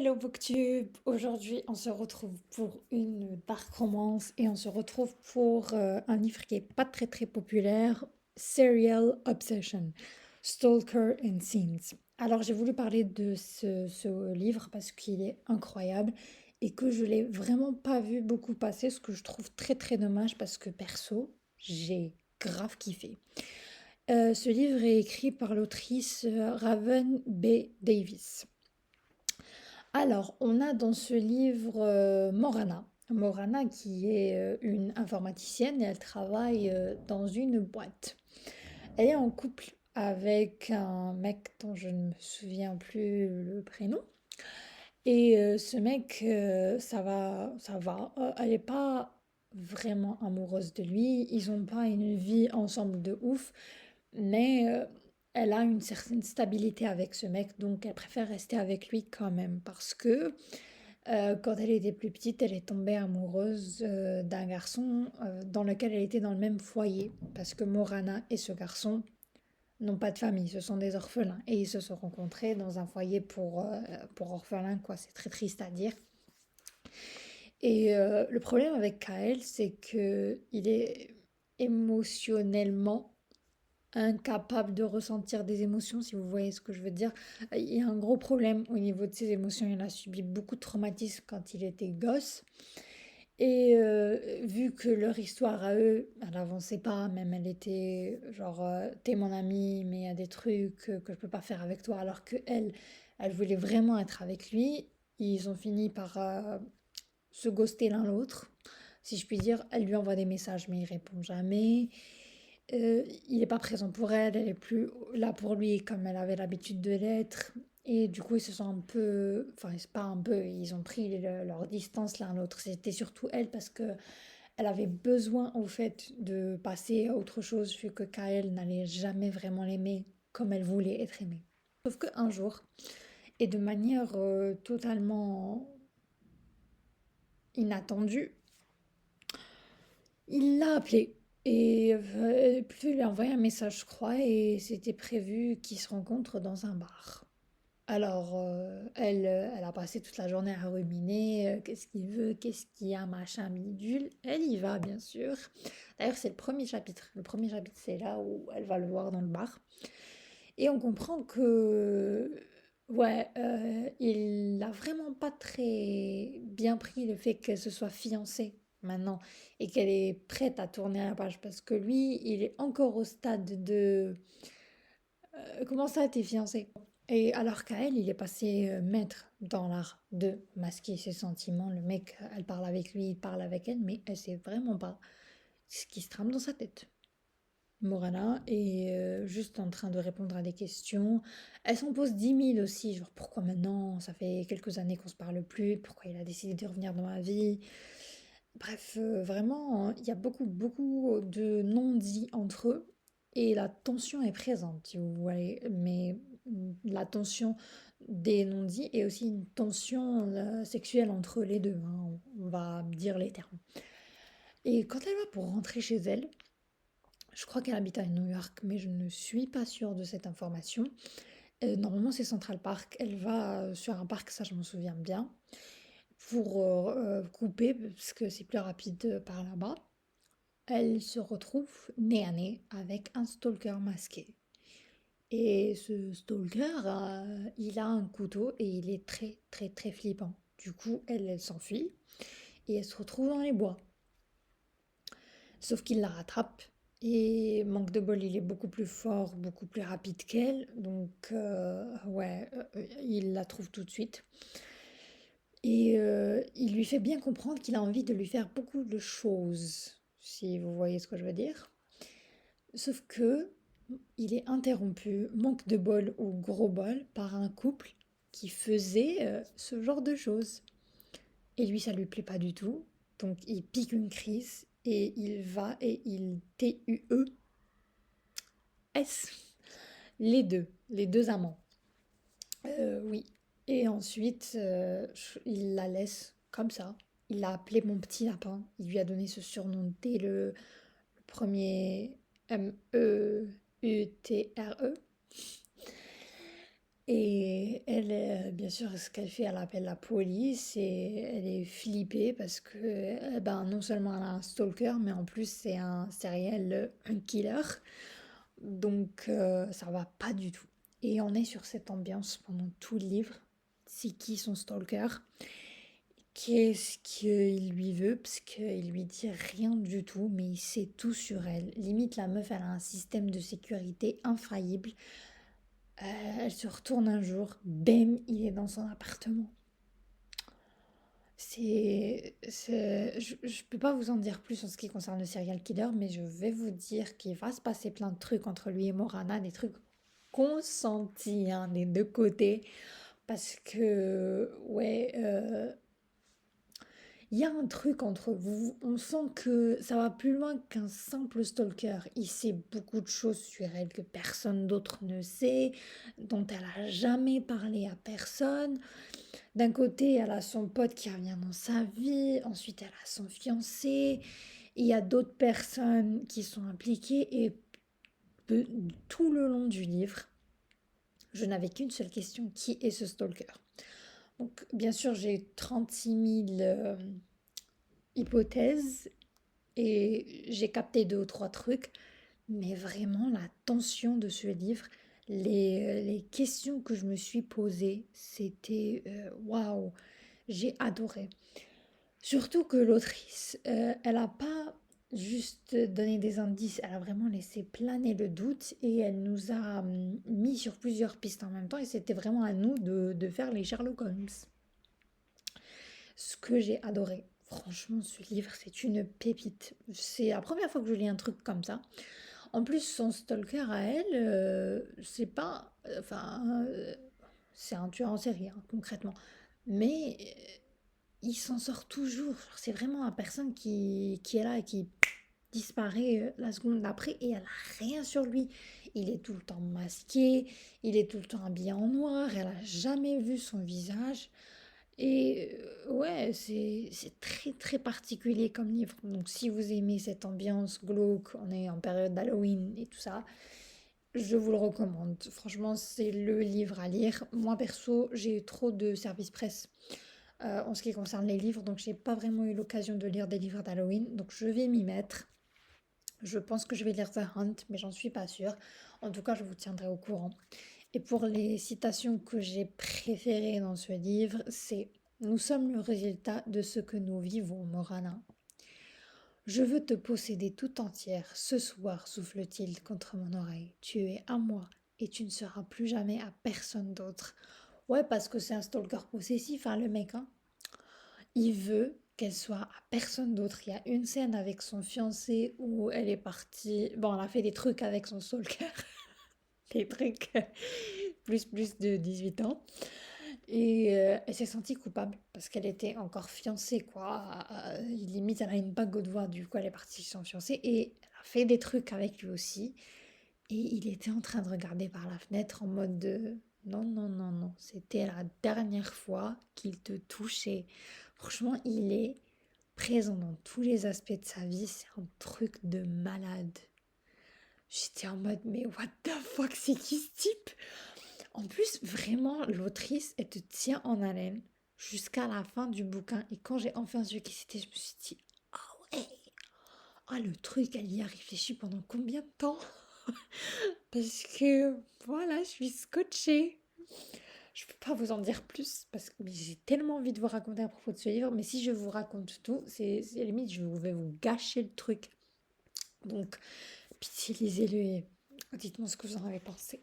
Hello Booktube! Aujourd'hui, on se retrouve pour une dark romance et on se retrouve pour un livre qui est pas très populaire, Serial Obsession, Stalker and Scenes. Alors, j'ai voulu parler de ce livre parce qu'il est incroyable et que je l'ai vraiment pas vu beaucoup passer, ce que je trouve très dommage parce que perso, j'ai grave kiffé. Ce livre est écrit par l'autrice Raven B. Davis. Alors, on a dans ce livre Morana. Morana qui est une informaticienne et elle travaille dans une boîte. Elle est en couple avec un mec dont je ne me souviens plus le prénom. Et ce mec, ça va. Elle n'est pas vraiment amoureuse de lui. Ils n'ont pas une vie ensemble de ouf. Mais elle a une certaine stabilité avec ce mec, donc elle préfère rester avec lui quand même. Parce que quand elle était plus petite, elle est tombée amoureuse d'un garçon dans lequel elle était dans le même foyer. Parce que Morana et ce garçon n'ont pas de famille, ce sont des orphelins. Et ils se sont rencontrés dans un foyer pour orphelins, quoi. C'est très triste à dire. Et le problème avec Kael, c'est que il est émotionnellement incapable de ressentir des émotions, si vous voyez ce que je veux dire. Il y a un gros problème au niveau de ses émotions. Il a subi beaucoup de traumatismes quand il était gosse. Et vu que leur histoire à eux, elle avançait pas, même elle était genre, t'es mon ami, mais il y a des trucs que je peux pas faire avec toi, alors que elle voulait vraiment être avec lui. Ils ont fini par se ghoster l'un l'autre, si je puis dire. Elle lui envoie des messages, mais il répond jamais. Il n'est pas présent pour elle, elle est plus là pour lui comme elle avait l'habitude de l'être. Et du coup, ils se sont un peu, enfin, c'est pas un peu, ils ont pris leur distance l'un l'autre. C'était surtout elle parce que elle avait besoin au fait de passer à autre chose vu que Kael n'allait jamais vraiment l'aimer comme elle voulait être aimée. Sauf qu'un jour, et de manière totalement inattendue, il l'a appelé et plutôt il lui a envoyé un message, je crois, et c'était prévu qu'ils se rencontrent dans un bar. Alors, elle a passé toute la journée à ruminer, qu'est-ce qu'il veut, qu'est-ce qu'il y a, machin, bidule. Elle y va, bien sûr. D'ailleurs, c'est le premier chapitre. Le premier chapitre, c'est là où elle va le voir dans le bar. Et on comprend que, ouais, il a vraiment pas très bien pris le fait qu'elle se soit fiancée maintenant et qu'elle est prête à tourner la page parce que lui, il est encore au stade de comment ça, t'es fiancée? Et alors qu'à elle, il est passé maître dans l'art de masquer ses sentiments. Le mec, elle parle avec lui, il parle avec elle, mais elle sait vraiment pas ce qui se trame dans sa tête. Morana est juste en train de répondre à des questions. Elle s'en pose 10 000 aussi, genre pourquoi maintenant? Ça fait quelques années qu'on se parle plus, pourquoi il a décidé de revenir dans ma vie? Bref, vraiment, il y a beaucoup de non-dits entre eux et la tension est présente, si vous voyez. Mais la tension des non-dits et aussi une tension sexuelle entre les deux, hein, on va dire les termes. Et quand elle va pour rentrer chez elle, je crois qu'elle habite à New York, mais je ne suis pas sûre de cette information. Normalement, c'est Central Park. Elle va sur un parc, ça je m'en souviens bien, pour couper, parce que c'est plus rapide par là-bas. Elle se retrouve nez à nez avec un stalker masqué. Et ce stalker, il a un couteau et il est très flippant. Du coup, elle s'enfuit et elle se retrouve dans les bois. Sauf qu'il la rattrape et manque de bol, il est beaucoup plus fort, beaucoup plus rapide qu'elle. Donc, ouais, il la trouve tout de suite. Et il lui fait bien comprendre qu'il a envie de lui faire beaucoup de choses, si vous voyez ce que je veux dire. Sauf que il est interrompu, manque de bol ou gros bol, par un couple qui faisait ce genre de choses. Et lui, ça lui plaît pas du tout. Donc il pique une crise et il va et il TUE S les deux amants. Oui. Et ensuite, il la laisse comme ça. Il l'a appelé mon petit lapin. Il lui a donné ce surnom dès le premier MEUTRE. Et elle, bien sûr, ce qu'elle fait, elle appelle la police et elle est flippée parce que, ben, non seulement elle a un stalker, mais en plus c'est un serial killer. Donc ça va pas du tout. Et on est sur cette ambiance pendant tout le livre. C'est qui son stalker? Qu'est-ce qu'il lui veut? Parce qu'il lui dit rien du tout, mais il sait tout sur elle. Limite, la meuf, elle a un système de sécurité infaillible. Elle se retourne un jour, bam, il est dans son appartement. Je peux pas vous en dire plus en ce qui concerne le serial killer, mais je vais vous dire qu'il va se passer plein de trucs entre lui et Morana, des trucs consentis hein, des deux côtés, parce que ouais, il y a un truc entre vous. On sent que ça va plus loin qu'un simple stalker. Il sait beaucoup de choses sur elle que personne d'autre ne sait, dont elle a jamais parlé à personne. D'un côté, elle a son pote qui revient dans sa vie, ensuite elle a son fiancé, il y a d'autres personnes qui sont impliquées et tout le long du livre, je n'avais qu'une seule question, qui est ce stalker? Donc bien sûr, j'ai eu 36 000 hypothèses et j'ai capté deux ou trois trucs, mais vraiment la tension de ce livre, les questions que je me suis posées, c'était waouh, j'ai adoré. Surtout que l'autrice, elle a pas juste donné des indices, elle a vraiment laissé planer le doute et elle nous a mis sur plusieurs pistes en même temps et c'était vraiment à nous de faire les Sherlock Holmes. Ce que j'ai adoré. Franchement, ce livre, c'est une pépite. C'est la première fois que je lis un truc comme ça. En plus, son stalker à elle, c'est pas... Enfin, c'est un tueur en série, hein, concrètement. Mais il s'en sort toujours. C'est vraiment la personne qui est là et qui disparaît la seconde d'après et elle a rien sur lui. Il est tout le temps masqué, il est tout le temps habillé en noir, elle a jamais vu son visage. Et ouais, c'est très très particulier comme livre. Donc si vous aimez cette ambiance glauque, on est en période d'Halloween et tout ça, je vous le recommande. Franchement, c'est le livre à lire. Moi perso, j'ai eu trop de services presse en ce qui concerne les livres, donc j'ai pas vraiment eu l'occasion de lire des livres d'Halloween. Donc je vais m'y mettre. Je pense que je vais lire The Hunt, mais j'en suis pas sûre. En tout cas, je vous tiendrai au courant. Et pour les citations que j'ai préférées dans ce livre, c'est nous sommes le résultat de ce que nous vivons, Morana. Je veux te posséder tout entière. Ce soir, souffle-t-il contre mon oreille. Tu es à moi et tu ne seras plus jamais à personne d'autre. Ouais, parce que c'est un stalker possessif, hein, le mec. Hein. Il veut qu'elle soit à personne d'autre. Il y a une scène avec son fiancé où elle est partie. Bon, elle a fait des trucs avec son stalker. Des trucs plus de 18 ans. Et elle s'est sentie coupable parce qu'elle était encore fiancée, quoi. Limite, elle a une bague au doigt, du coup, elle est partie chez son fiancé et elle a fait des trucs avec lui aussi. Et il était en train de regarder par la fenêtre en mode de non, non, non, non, c'était la dernière fois qu'il te touchait. Franchement, il est présent dans tous les aspects de sa vie, c'est un truc de malade. J'étais en mode, mais what the fuck, c'est qui ce type? En plus, vraiment, l'autrice, elle te tient en haleine jusqu'à la fin du bouquin. Et quand j'ai enfin su qui c'était, je me suis dit, ah ouais, ah le truc, elle y a réfléchi pendant combien de temps? Parce que, voilà, je suis scotchée. Je peux pas vous en dire plus parce que j'ai tellement envie de vous raconter à propos de ce livre. Mais si je vous raconte tout, c'est limite, je vais vous gâcher le truc. Donc, pitié, lisez-le et dites-moi ce que vous en avez pensé.